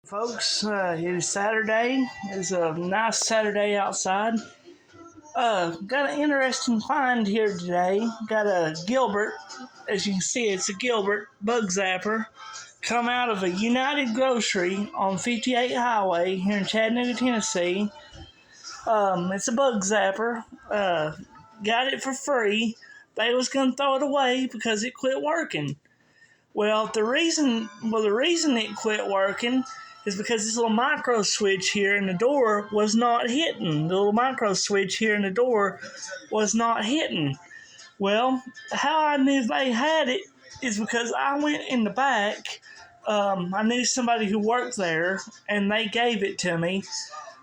Folks, it is Saturday. It's a nice Saturday outside. Got an interesting find here today. Got a Gilbert. As you can see, it's a Gilbert bug zapper. Come out of a United Grocery on 58 Highway here in Chattanooga, Tennessee. It's a bug zapper. Got it for free. They was gonna throw it away because it quit working. The reason it quit working is because this little micro switch here in the door was not hitting. The little micro switch here in the door was not hitting. Well, how I knew they had it is because I went in the back. I knew somebody who worked there, and they gave it to me.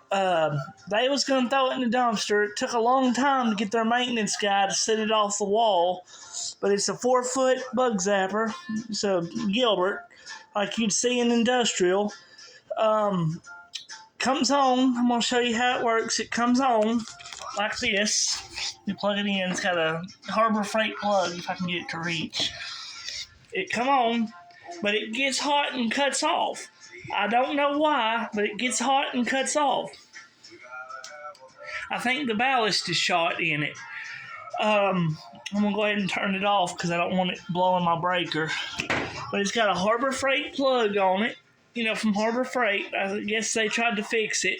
They was going to throw it in the dumpster. It took a long time to get their maintenance guy to set it off the wall, but it's a 4-foot bug zapper. It's a Gilbert, like you'd see in industrial. Comes on. I'm going to show you how it works. It comes on like this. You plug it in. It's got a Harbor Freight plug, if I can get it to reach. It come on, but it gets hot and cuts off. I don't know why, but it gets hot and cuts off. I think the ballast is shot in it. I'm going to go ahead and turn it off because I don't want it blowing my breaker. But it's got a Harbor Freight plug on it. From Harbor Freight. I guess they tried to fix it.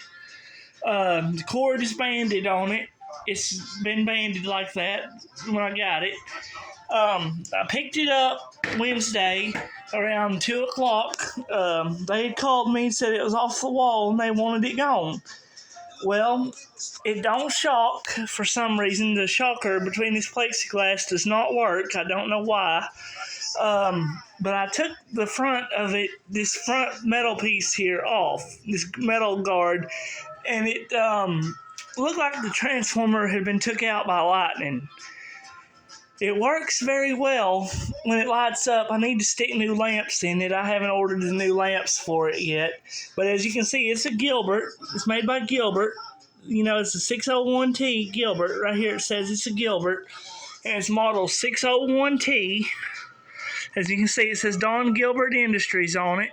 The cord is banded on it. It's been banded like that when I got it. I picked it up Wednesday around 2 o'clock. They had called me and said it was off the wall and they wanted it gone. Well, it don't shock for some reason. The shocker between this plexiglass does not work. I don't know why. But I took the front of it, this front metal piece here off, this metal guard, and it looked like the transformer had been took out by lightning. It works very well when it lights up. I need to stick new lamps in it. I haven't ordered the new lamps for it yet. But as you can see, it's a Gilbert. It's made by Gilbert. It's a 601T Gilbert. Right here it says it's a Gilbert. And it's model 601T. As you can see, it says Don Gilbert Industries on it.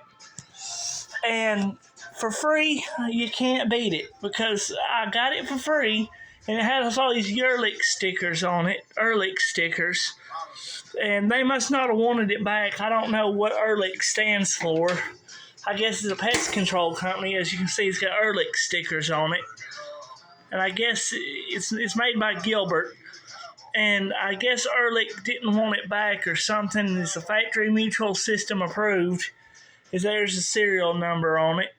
And for free, you can't beat it because I got it for free. And it has all these Ehrlich stickers on it, Ehrlich stickers. And they must not have wanted it back. I don't know what Ehrlich stands for. I guess it's a pest control company. As you can see, it's got Ehrlich stickers on it. And I guess it's made by Gilbert. And I guess Ehrlich didn't want it back or something. It's a factory mutual system approved. There's a serial number on it.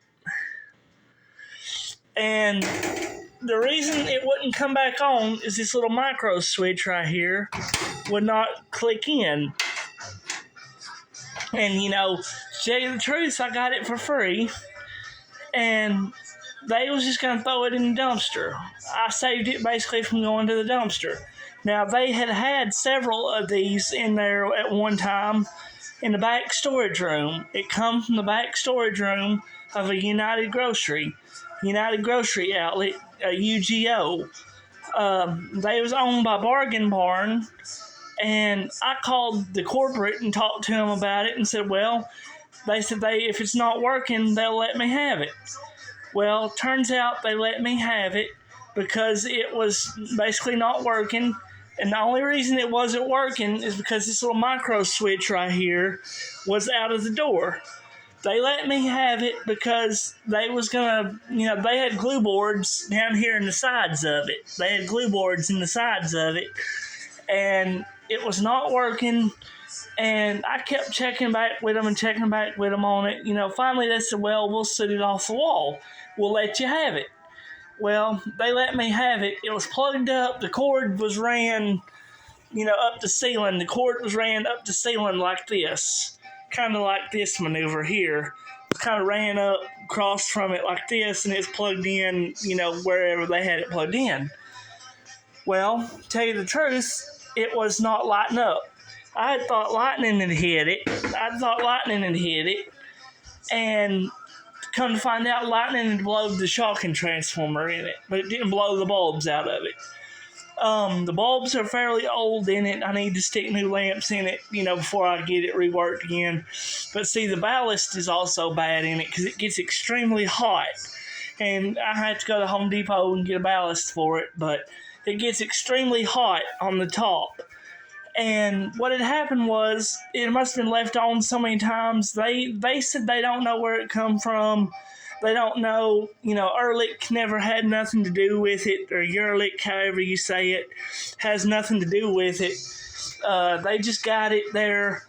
And the reason it wouldn't come back on is this little micro switch right here would not click in. And, to tell you the truth, I got it for free. And they was just going to throw it in the dumpster. I saved it basically from going to the dumpster. Now, they had several of these in there at one time in the back storage room. It comes from the back storage room of a United Grocery outlet, UGO. They was owned by Bargain Barn, and I called the corporate and talked to them about it and said, they said if it's not working, they'll let me have it. Well, turns out they let me have it because it was basically not working. And the only reason it wasn't working is because this little micro switch right here was out of the door. They let me have it because they was going to, they had glue boards down here in the sides of it. They had glue boards in the sides of it. And it was not working. And I kept checking back with them on it. Finally they said, we'll set it off the wall. We'll let you have it. Well, they let me have it. It was plugged up. The cord was ran, up the ceiling. The cord was ran up the ceiling like this. Kind of like this maneuver here. It kind of ran up, crossed from it like this, and it's plugged in, wherever they had it plugged in. Well, to tell you the truth, it was not lighting up. I had thought lightning had hit it. And come to find out, lightning had blown the shocking transformer in it, but it didn't blow the bulbs out of it. The bulbs are fairly old in it. I need to stick new lamps in it, before I get it reworked again. But see, the ballast is also bad in it because it gets extremely hot. And I had to go to Home Depot and get a ballast for it, but it gets extremely hot on the top. And what had happened was it must have been left on so many times. They said they don't know where it come from. They don't know, Ehrlich never had nothing to do with it, or Ehrlich, however you say it, has nothing to do with it. They just got it there,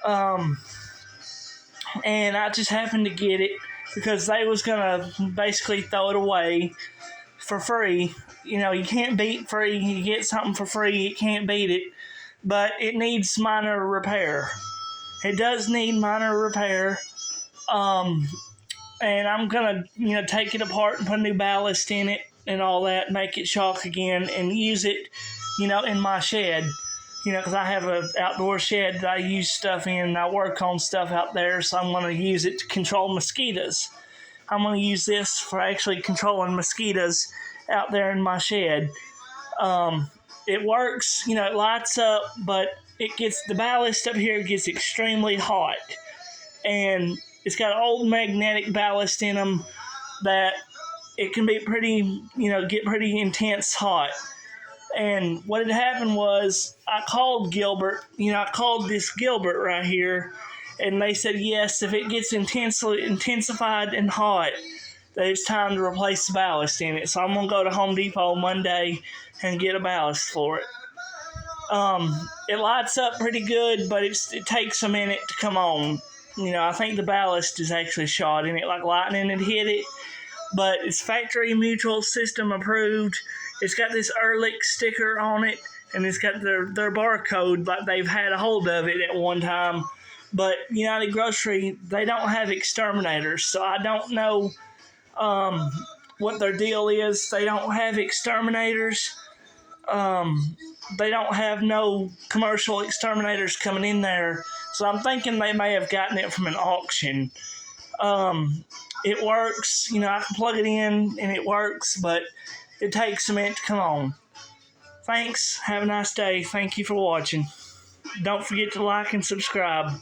and I just happened to get it because they was gonna basically throw it away for free. You can't beat free. You get something for free, you can't beat it. But it needs minor repair. It does need minor repair. And I'm gonna, take it apart and put a new ballast in it and all that, make it shock again, and use it, in my shed. Because I have an outdoor shed that I use stuff in, and I work on stuff out there, so I'm gonna use it to control mosquitoes. I'm gonna use this for actually controlling mosquitoes out there in my shed. It works, it lights up, but the ballast up here gets extremely hot. And it's got an old magnetic ballast in them that it can be get pretty intense hot. And what had happened was I called Gilbert, I called this Gilbert right here, and they said, yes, if it gets intensified and hot, that it's time to replace the ballast in it. So I'm going to go to Home Depot Monday and get a ballast for it. It lights up pretty good, but it takes a minute to come on. I think the ballast is actually shot in it, like lightning had hit it. But it's factory mutual system approved. It's got this Ehrlich sticker on it, and it's got their barcode, like they've had a hold of it at one time. But United Grocery, they don't have exterminators, so I don't know what their deal is. They don't have exterminators. They don't have no commercial exterminators coming in there. So I'm thinking they may have gotten it from an auction. It works, I can plug it in and it works, but it takes a minute to come on. Thanks. Have a nice day. Thank you for watching. Don't forget to like and subscribe.